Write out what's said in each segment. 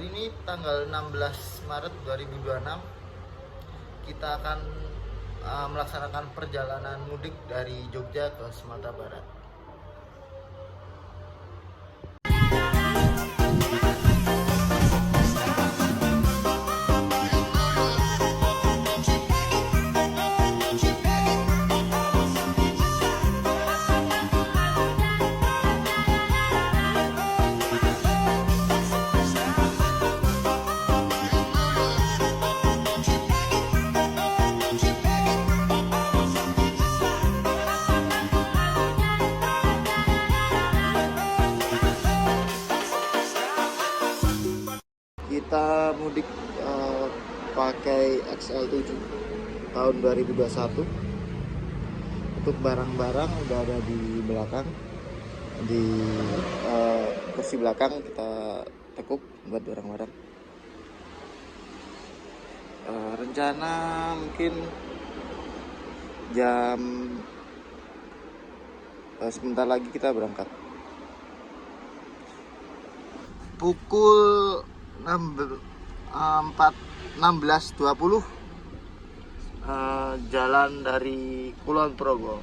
Hari ini tanggal 16 Maret 2026 kita akan melaksanakan perjalanan mudik dari Jogja ke Sumatera Barat. Kita mudik pakai XL7 tahun 2021. Untuk barang-barang udah ada di belakang, di kursi belakang kita tekuk buat barang-barang. Rencana mungkin jam sebentar lagi kita berangkat. Pukul 16.20 jalan dari Kulon Progo.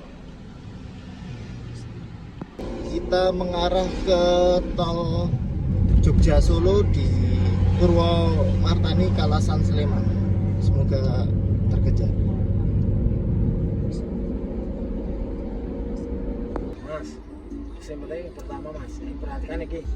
Kita mengarah ke tol Jogja Solo di Purwomartani Kalasan Sleman. Semoga terkejar. Mas, yang penting pertama mas, perhatikan ini.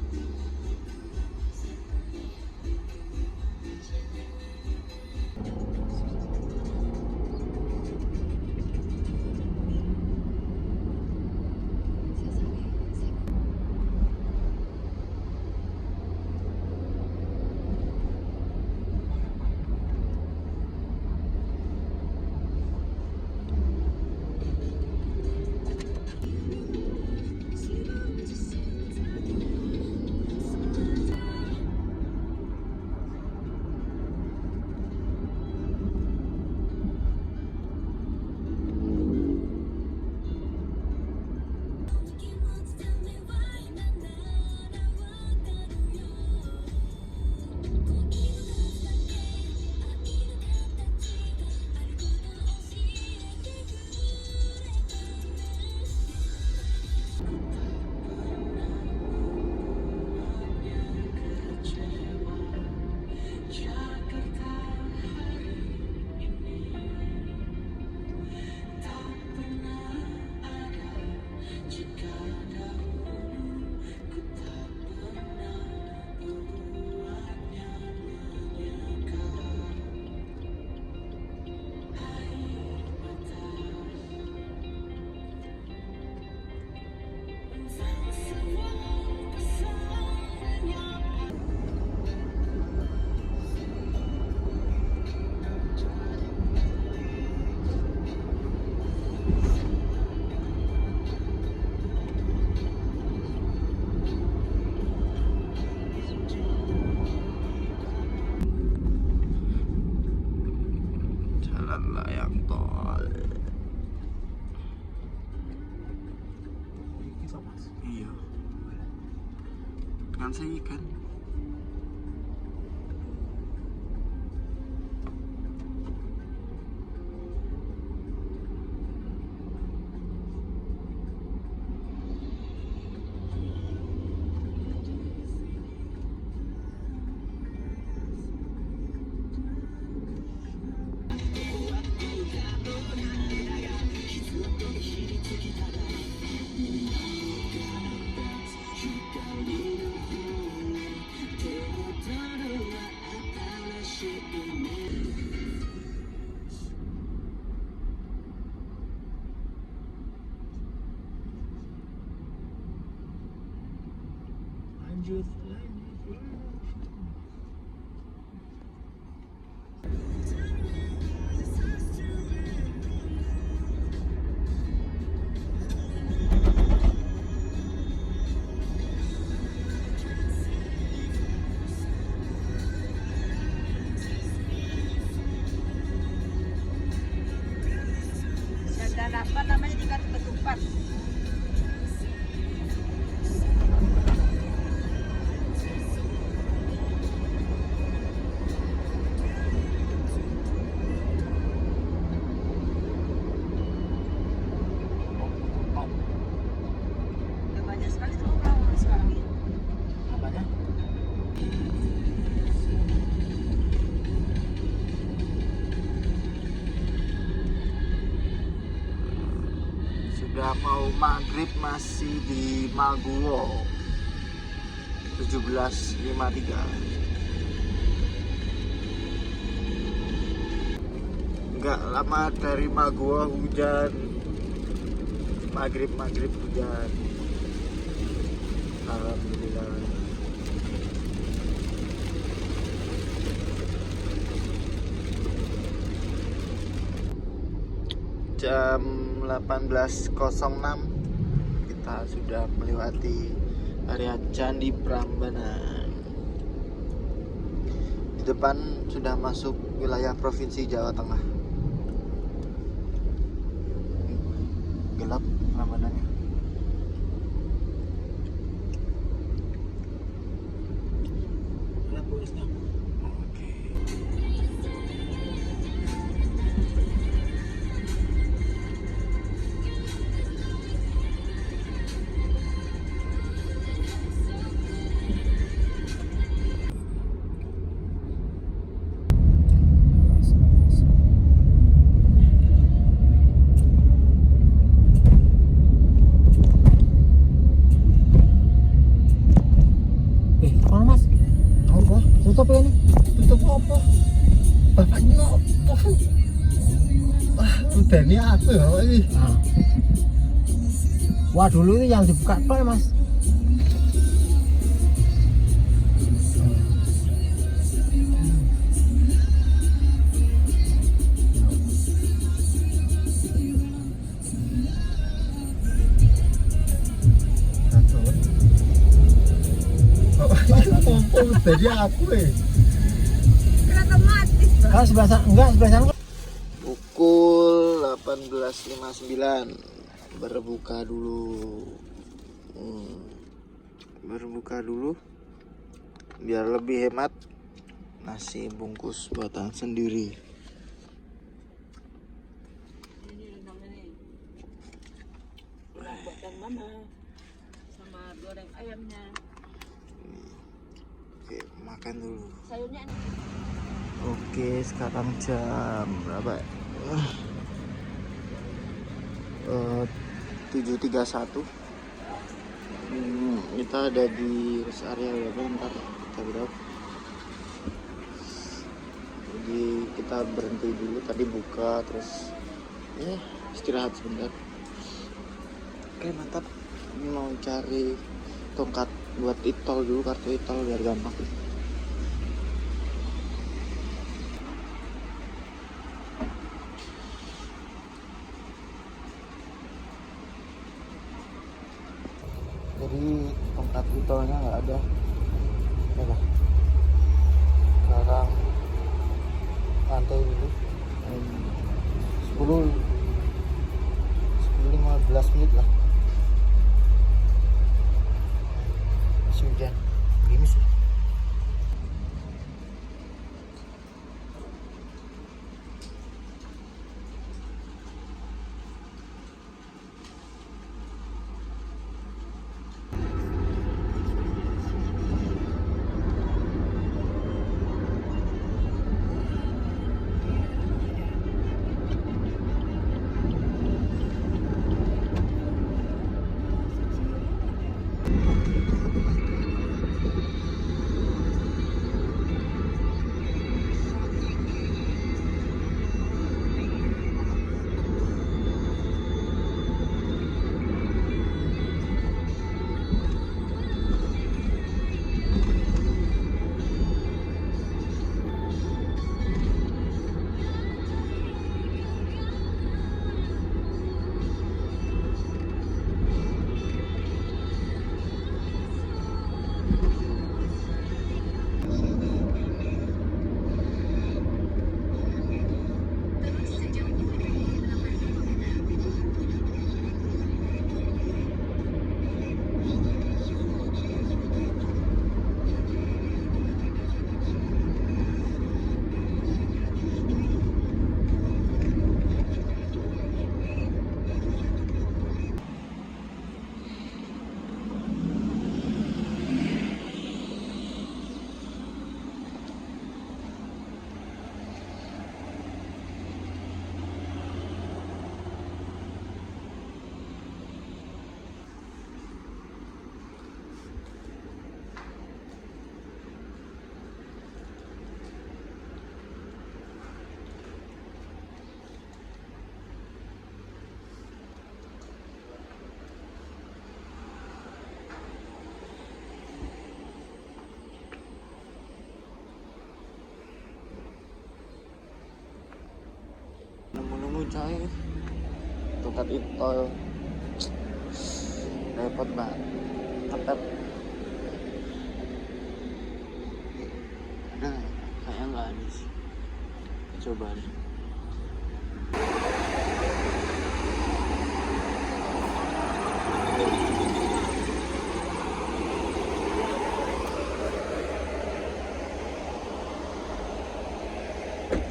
Jalan layang tol. Iya. Kan saya ikan. maghrib masih di Maguwo 17.53. Nggak lama dari Maguwo hujan, maghrib hujan. Alhamdulillah. Jam 18.06 kita sudah melewati area Candi Prambanan. Di depan sudah masuk wilayah Provinsi Jawa Tengah. Gelap Prambanannya. Kenapa Ustaz? Oke. Mana Mas? Apa? Tutup ya ini? Tutup apa? Bapaknya apa? Udah ini aku ya ini. Nah. Wah dulu itu yang dibuka tok ya Mas. Jadi aku Kalau sebelah sana enggak, sebelah sana. pukul 18.59 berbuka dulu. Berbuka dulu biar lebih hemat. Nasi bungkus buatan sendiri. Ini rendang ini buatan mama sama goreng ayamnya. Oke, makan dulu. Sayurnya ini. Oke, sekarang jam berapa? 7.31. Kita ada di rest area berapa? Ntar kita berapa? Jadi kita berhenti dulu. Tadi buka, terus ya istirahat sebentar. Oke, mantap. Ini mau cari tongkat buat e-tol dulu, kartu e-tol biar gampang. Jadi tongkat e-tolnya nggak ada. Udah. Sekarang lantai dulu. 10-15 menit lah. Masih hujan. Gerimis ya. coy, tongkat itol repot banget. Mantap. Ada kayak nggak ada sih, coba deh.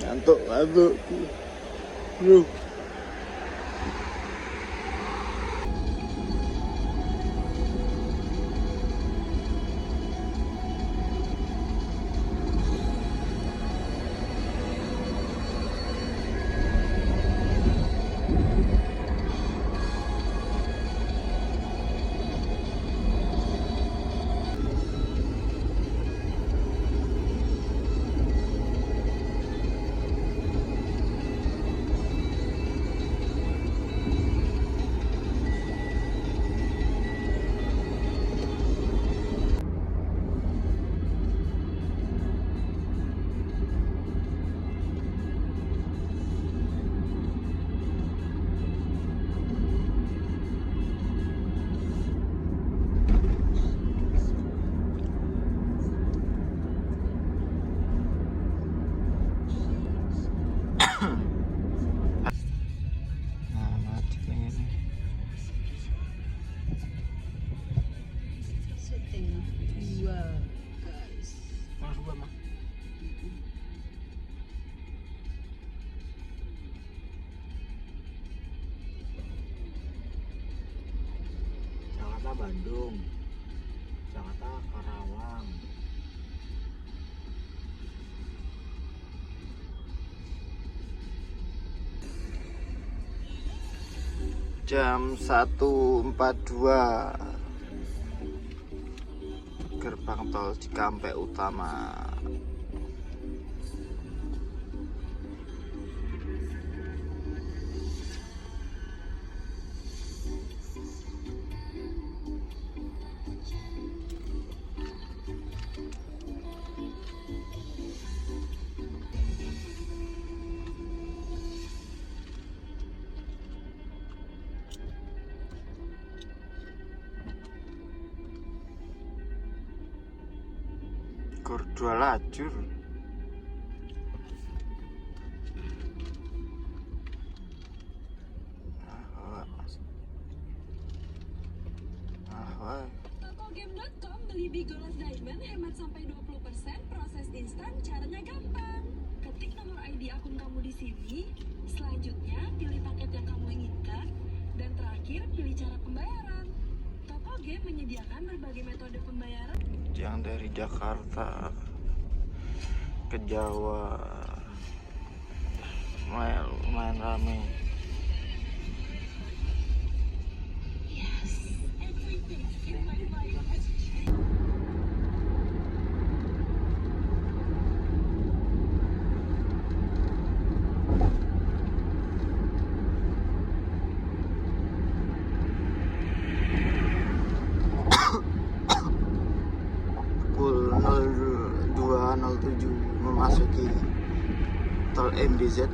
Ngantuk bro. Nah, mati pengen. Setting 2 guys. Masuk gua mah. Jakarta Bandung, Jakarta Karawang. Jam 1.42 gerbang tol Cikampek Utama. Gor 2 lajur. Tokogame.com, beli Bigolas Diamond hemat sampai 20%, proses instan, caranya gampang. Ketik nomor ID akun kamu di sini, selanjutnya pilih paket yang kamu inginkan, dan terakhir pilih cara pembayaran. Tokogame menyediakan berbagai metode pembayaran. Yang dari Jakarta ke Jawa lumayan rame. Pukul 02.07 memasuki tol MBZ.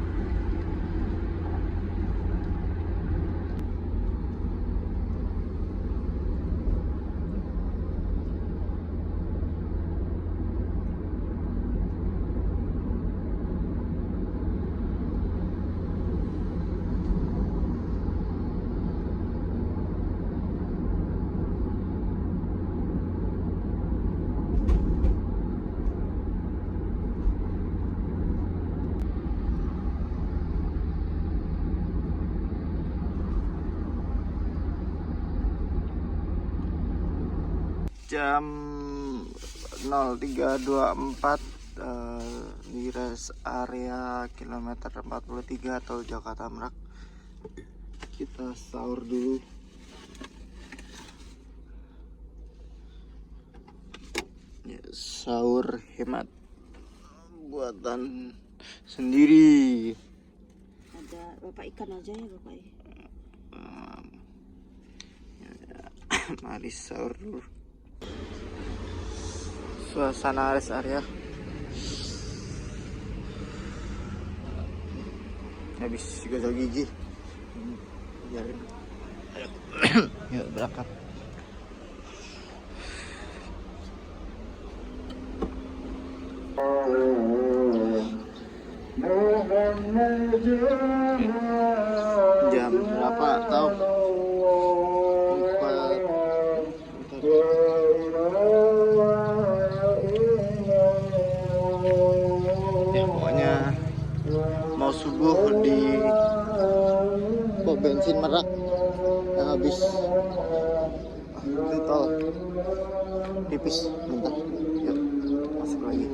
Jam 03.24 di rest area kilometer 43 tol Jakarta Merak. Kita sahur dulu. Ya, sahur hemat buatan sendiri. Ada bapak ikan aja ya bapak. Mari sahur dulu. Suasana rest area habis gosok gigi. Biarin. Ayo. Yuk berangkat. Jam berapa tahu? Ya pokoknya mau subuh di pom bensin Merak yang habis itu tol pipis bentar. Yuk masuk lagi.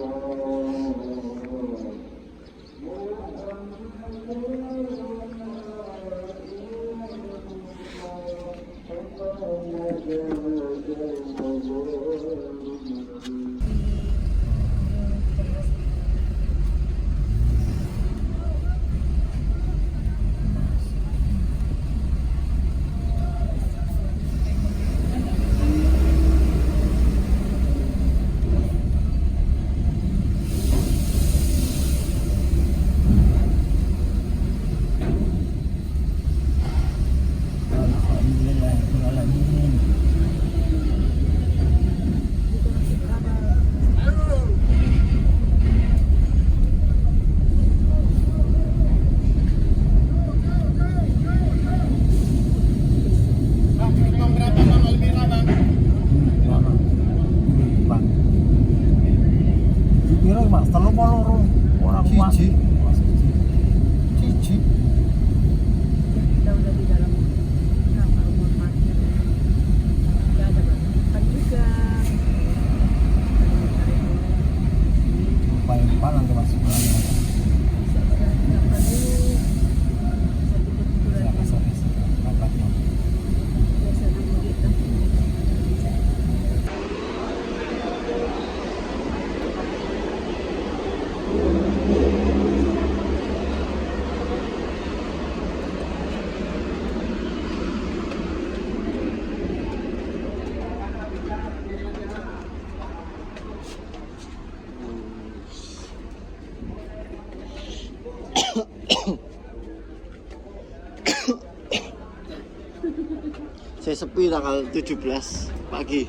Mas, telu apa loro? Orang Cici. Cici. Kita udah di dalam rumah parkir. Ya ada makan juga. paling depan nanti masuk lagi. Bisa berangkat dulu. Bisa tidur-tiduran. Bisa berangkatnya. Biasa nunggu gitu. Saya sepi tanggal 17 pagi.